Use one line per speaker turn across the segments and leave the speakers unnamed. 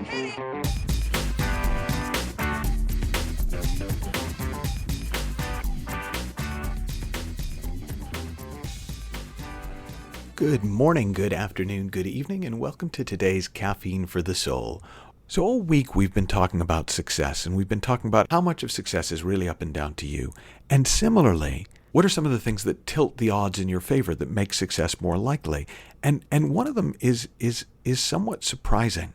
Good morning, good afternoon, good evening, and welcome to today's Caffeine for the Soul. So all week we've been talking about success, and we've been talking about how much of success is really up and down to you. And similarly, what are some of the things that tilt the odds in your favor that make success more likely? And one of them is somewhat surprising.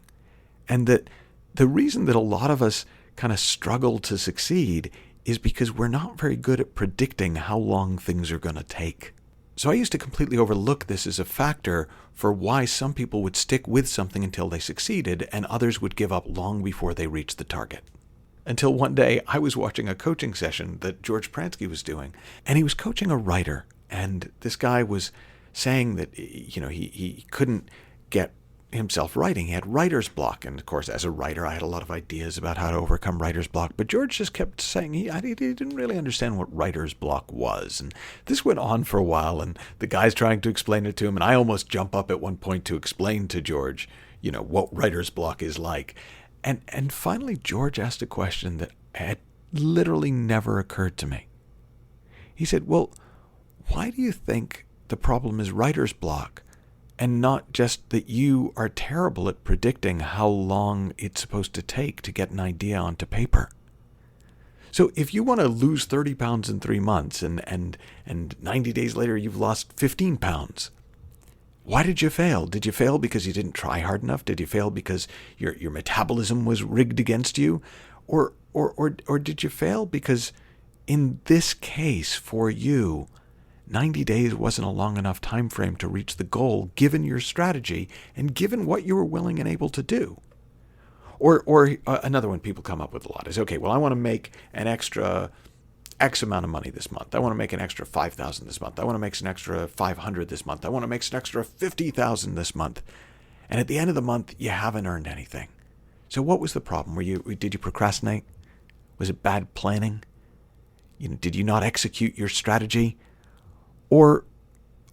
And that the reason that a lot of us kind of struggle to succeed is because we're not very good at predicting how long things are going to take. So I used to completely overlook this as a factor for why some people would stick with something until they succeeded and others would give up long before they reached the target. Until one day I was watching a coaching session that George Pransky was doing, and he was coaching a writer, and this guy was saying that he couldn't get himself writing. He had writer's block, and of course as a writer I had a lot of ideas about how to overcome writer's block, but George just kept saying he didn't really understand what writer's block was. And this went on for a while, and the guy's trying to explain it to him, and I almost jump up at one point to explain to George what writer's block is like. And finally George asked a question that had literally never occurred to me. He said, well, why do you think the problem is writer's block and not just that you are terrible at predicting how long it's supposed to take to get an idea onto paper? So if you want to lose 30 pounds in 3 months and 90 days later you've lost 15 pounds, why did you fail? Did you fail because you didn't try hard enough? Did you fail because your metabolism was rigged against you? Or did you fail because in this case for you, 90 days wasn't a long enough time frame to reach the goal given your strategy and given what you were willing and able to do? Or another one people come up with a lot is, okay, well, I want to make an extra X amount of money this month. I want to make an extra 5,000 this month. I want to make an extra 500 this month. I want to make an extra 50,000 this month. And at the end of the month, you haven't earned anything. So what was the problem? Did you procrastinate? Was it bad planning? Did you not execute your strategy? Or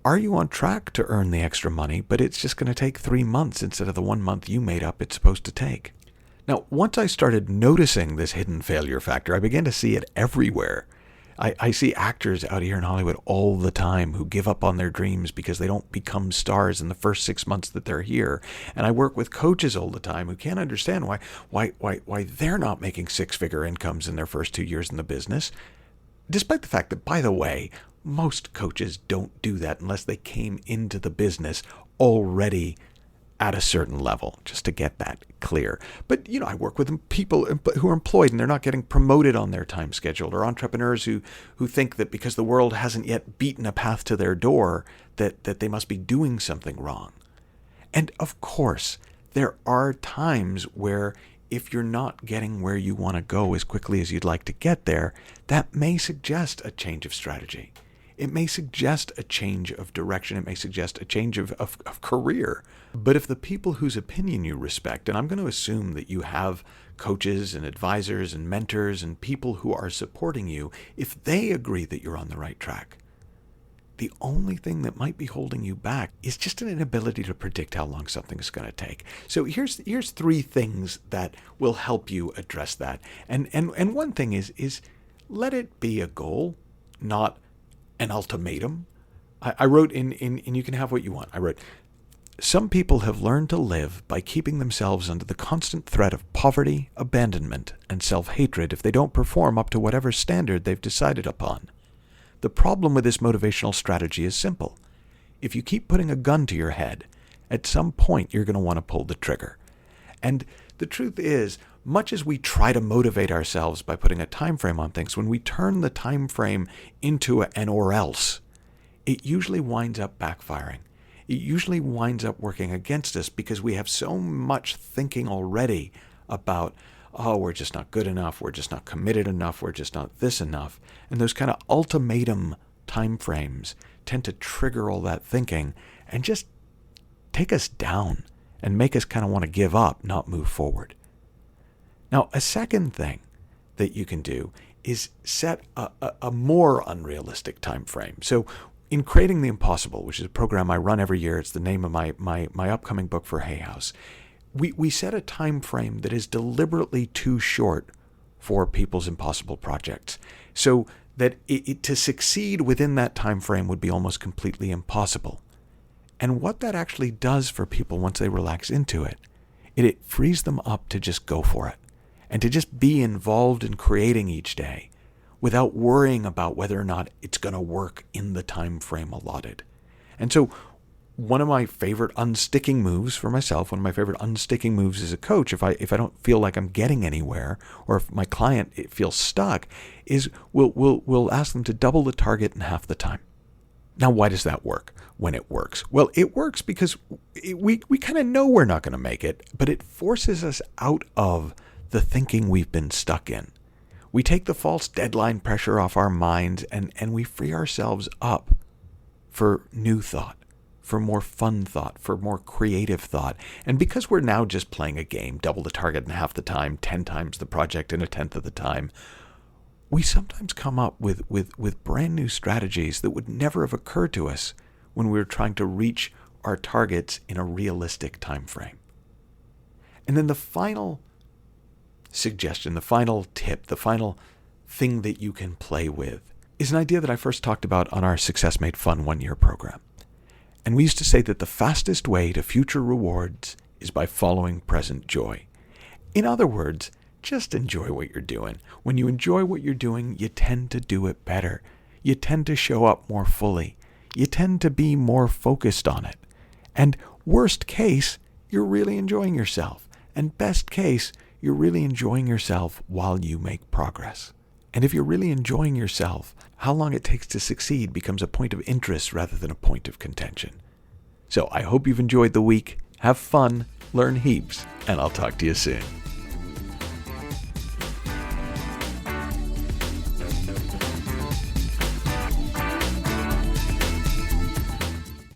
are you on track to earn the extra money, but it's just going to take 3 months instead of the 1 month you made up it's supposed to take? Now, once I started noticing this hidden failure factor, I began to see it everywhere. I see actors out here in Hollywood all the time who give up on their dreams because they don't become stars in the first 6 months that they're here. And I work with coaches all the time who can't understand why they're not making six-figure incomes in their first 2 years in the business, despite the fact that, by the way, most coaches don't do that unless they came into the business already at a certain level, just to get that clear. But, I work with people who are employed and they're not getting promoted on their time schedule, or entrepreneurs who think that because the world hasn't yet beaten a path to their door, that they must be doing something wrong. And of course, there are times where if you're not getting where you want to go as quickly as you'd like to get there, that may suggest a change of strategy. It may suggest a change of direction. It may suggest a change of career. But if the people whose opinion you respect, and I'm going to assume that you have coaches and advisors and mentors and people who are supporting you, if they agree that you're on the right track, the only thing that might be holding you back is just an inability to predict how long something is going to take. So here's 3 things that will help you address that. And one thing is let it be a goal, not an ultimatum. I wrote in You Can Have What You Want, I wrote, some people have learned to live by keeping themselves under the constant threat of poverty, abandonment, and self-hatred if they don't perform up to whatever standard they've decided upon. The problem with this motivational strategy is simple. If you keep putting a gun to your head, at some point you're going to want to pull the trigger. And the truth is, much as we try to motivate ourselves by putting a time frame on things, when we turn the time frame into an or else, it usually winds up backfiring. It usually winds up working against us because we have so much thinking already about, oh, we're just not good enough, we're just not committed enough, we're just not this enough. And those kind of ultimatum time frames tend to trigger all that thinking and just take us down and make us kind of want to give up, not move forward. Now, a second thing that you can do is set a more unrealistic time frame. So in Creating the Impossible, which is a program I run every year, it's the name of my upcoming book for Hay House, we set a time frame that is deliberately too short for people's impossible projects, so that to succeed within that time frame would be almost completely impossible. And what that actually does for people once they relax into it, it frees them up to just go for it and to just be involved in creating each day without worrying about whether or not it's going to work in the time frame allotted. And so one of my favorite unsticking moves for myself, one of my favorite unsticking moves as a coach, if I don't feel like I'm getting anywhere, or if my client feels stuck, is we'll ask them to double the target in half the time. Now, why does that work when it works? Well, it works because we kind of know we're not going to make it, but it forces us out of the thinking we've been stuck in. We take the false deadline pressure off our minds, and we free ourselves up for new thought, for more fun thought, for more creative thought. And because we're now just playing a game, double the target in half the time, 10 times the project in a tenth of the time, we sometimes come up with brand new strategies that would never have occurred to us when we were trying to reach our targets in a realistic time frame. And then the final suggestion, the final tip, the final thing that you can play with is an idea that I first talked about on our Success Made Fun 1-year program. And we used to say that the fastest way to future rewards is by following present joy. In other words, just enjoy what you're doing. When you enjoy what you're doing, you tend to do it better. You tend to show up more fully. You tend to be more focused on it. And worst case, you're really enjoying yourself. And best case, you're really enjoying yourself while you make progress. And if you're really enjoying yourself, how long it takes to succeed becomes a point of interest rather than a point of contention. So I hope you've enjoyed the week. Have fun, learn heaps, and I'll talk to you soon.